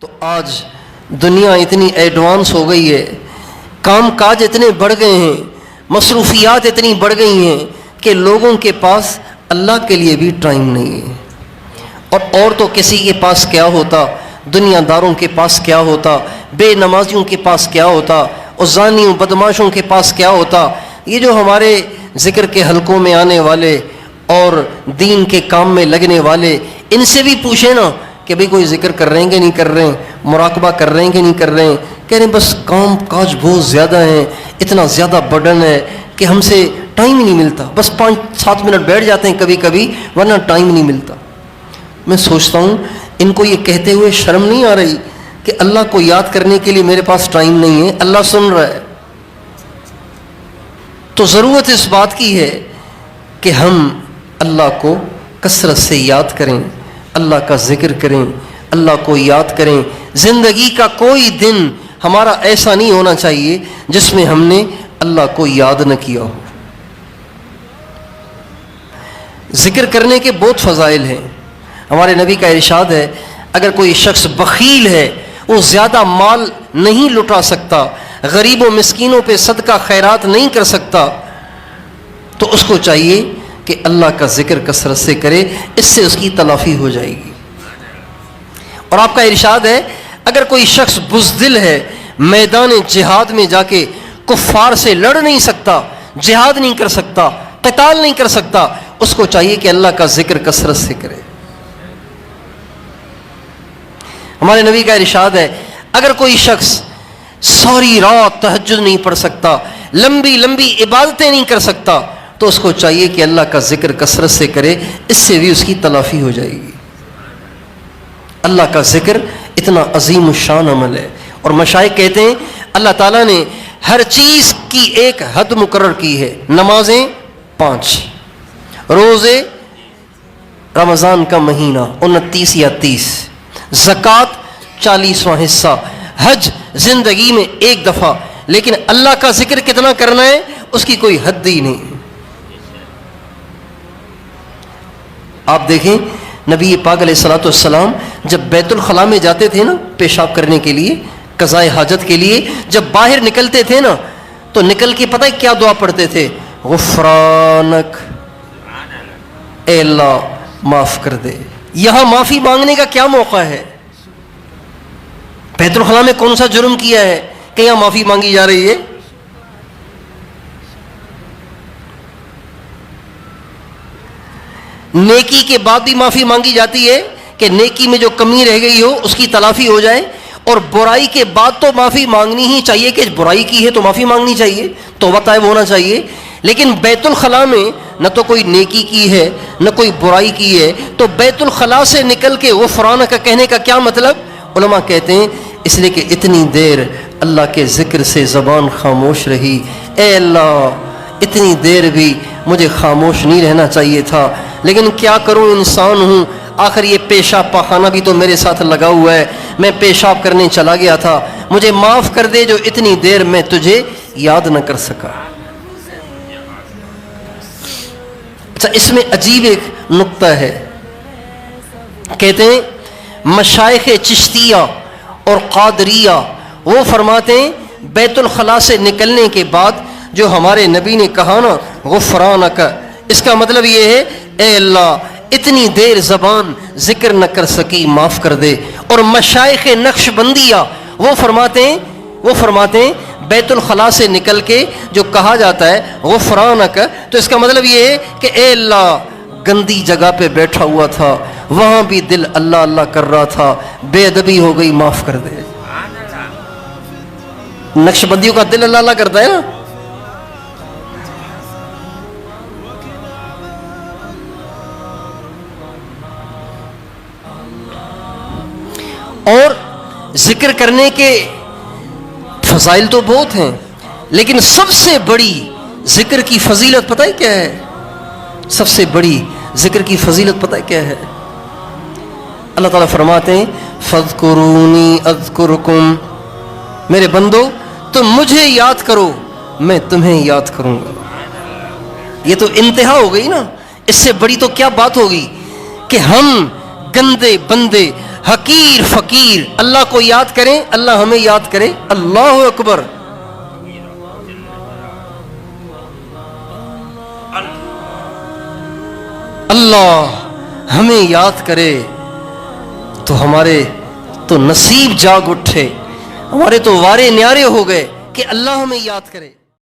تو آج دنیا اتنی ایڈوانس ہو گئی ہے، کام کاج اتنے بڑھ گئے ہیں، مصروفیات اتنی بڑھ گئی ہیں کہ لوگوں کے پاس اللہ کے لیے بھی ٹائم نہیں ہے۔ اور تو کسی کے پاس کیا ہوتا، دنیا داروں کے پاس کیا ہوتا، بے نمازیوں کے پاس کیا ہوتا، اور زانیوں بدماشوں کے پاس کیا ہوتا۔ یہ جو ہمارے ذکر کے حلقوں میں آنے والے اور دین کے کام میں لگنے والے، ان سے بھی پوچھیں نا کہ بھئی کوئی ذکر کر رہے ہیں کہ نہیں کر رہے ہیں، مراقبہ کر رہے ہیں کہ نہیں کر رہے ہیں۔ کہہ رہے ہیں بس کام کاج بہت زیادہ ہیں، اتنا زیادہ برڈن ہے کہ ہم سے ٹائم ہی نہیں ملتا، بس 5-7 منٹ بیٹھ جاتے ہیں کبھی کبھی، ورنہ ٹائم نہیں ملتا۔ میں سوچتا ہوں ان کو یہ کہتے ہوئے شرم نہیں آ رہی کہ اللہ کو یاد کرنے کے لیے میرے پاس ٹائم نہیں ہے، اللہ سن رہا ہے۔ تو ضرورت اس بات کی ہے کہ ہم اللہ کو کثرت سے یاد کریں، اللہ کا ذکر کریں، اللہ کو یاد کریں۔ زندگی کا کوئی دن ہمارا ایسا نہیں ہونا چاہیے جس میں ہم نے اللہ کو یاد نہ کیا ہو۔ ذکر کرنے کے بہت فضائل ہیں۔ ہمارے نبی کا ارشاد ہے، اگر کوئی شخص بخیل ہے، وہ زیادہ مال نہیں لٹا سکتا، غریب و مسکینوں پہ صدقہ خیرات نہیں کر سکتا، تو اس کو چاہیے کہ اللہ کا ذکر کثرت سے کرے، اس سے اس کی تلافی ہو جائے گی۔ اور آپ کا ارشاد ہے، اگر کوئی شخص بزدل ہے، میدان جہاد میں جا کے کفار سے لڑ نہیں سکتا، جہاد نہیں کر سکتا، قتال نہیں کر سکتا، اس کو چاہیے کہ اللہ کا ذکر کثرت سے کرے۔ ہمارے نبی کا ارشاد ہے، اگر کوئی شخص ساری رات تہجد نہیں پڑھ سکتا، لمبی لمبی عبادتیں نہیں کر سکتا، تو اس کو چاہیے کہ اللہ کا ذکر کثرت سے کرے، اس سے بھی اس کی تلافی ہو جائے گی۔ اللہ کا ذکر اتنا عظیم الشان عمل ہے، اور مشائخ کہتے ہیں اللہ تعالیٰ نے ہر چیز کی ایک حد مقرر کی ہے۔ نمازیں 5، روزے رمضان کا مہینہ 29 یا 30، زکوٰۃ 40واں حصہ، حج زندگی میں 1 دفعہ، لیکن اللہ کا ذکر کتنا کرنا ہے اس کی کوئی حد ہی نہیں۔ آپ دیکھیں نبی پاک علیہ الصلوۃ والسلام جب بیت الخلاء میں جاتے تھے نا پیشاب کرنے کے لیے، قضاء حاجت کے لیے، جب باہر نکلتے تھے نا تو نکل کے پتہ ہے کیا دعا پڑھتے تھے؟ غفرانک، اے اللہ معاف کر دے۔ یہاں معافی مانگنے کا کیا موقع ہے؟ بیت الخلاء میں کون سا جرم کیا ہے کہ یہاں معافی مانگی جا رہی ہے؟ نیکی کے بعد بھی معافی مانگی جاتی ہے کہ نیکی میں جو کمی رہ گئی ہو اس کی تلافی ہو جائے، اور برائی کے بعد تو معافی مانگنی ہی چاہیے کہ برائی کی ہے تو معافی مانگنی چاہیے، توبہ طائب ہونا چاہیے۔ لیکن بیت الخلاء میں نہ تو کوئی نیکی کی ہے نہ کوئی برائی کی ہے، تو بیت الخلاء سے نکل کے غفران کا کہنے کا کیا مطلب؟ علماء کہتے ہیں اس لیے کہ اتنی دیر اللہ کے ذکر سے زبان خاموش رہی، اے اللہ اتنی دیر بھی مجھے خاموش نہیں رہنا چاہیے تھا، لیکن کیا کروں، انسان ہوں، آخر یہ پیشاب پاخانہ بھی تو میرے ساتھ لگا ہوا ہے، میں پیشاب کرنے چلا گیا تھا، مجھے معاف کر دے جو اتنی دیر میں تجھے یاد نہ کر سکا۔ اچھا، اس میں عجیب ایک نقطہ ہے، کہتے ہیں مشائخ چشتیہ اور قادریہ وہ فرماتے ہیں بیت الخلاء سے نکلنے کے بعد جو ہمارے نبی نے کہا نا غفرانک، اس کا مطلب یہ ہے اے اللہ اتنی دیر زبان ذکر نہ کر سکی، معاف کر دے۔ اور مشائخ نقشبندیہ وہ فرماتے ہیں بیت الخلاء سے نکل کے جو کہا جاتا ہے غفرانک، تو اس کا مطلب یہ ہے کہ اے اللہ گندی جگہ پہ بیٹھا ہوا تھا، وہاں بھی دل اللہ اللہ کر رہا تھا، بے ادبی ہو گئی، معاف کر دے۔ نقشبندیوں کا دل اللہ اللہ کرتا ہے نا۔ اور ذکر کرنے کے فضائل تو بہت ہیں، لیکن سب سے بڑی ذکر کی فضیلت پتہ ہے کیا ہے؟ سب سے بڑی ذکر کی فضیلت پتہ ہے کیا ہے؟ اللہ تعالیٰ فرماتے ہیں فَاذْكُرُونِي أَذْكُرْكُمْ، میرے بندو تم مجھے یاد کرو میں تمہیں یاد کروں گا۔ یہ تو انتہا ہو گئی نا، اس سے بڑی تو کیا بات ہوگی کہ ہم گندے بندے حقیر فقیر اللہ کو یاد کریں، اللہ ہمیں یاد کرے. اللہ اکبر. اللہ ہمیں یاد کرے تو ہمارے تو نصیب جاگ اٹھے، ہمارے تو وارے نیارے ہو گئے کہ اللہ ہمیں یاد کرے.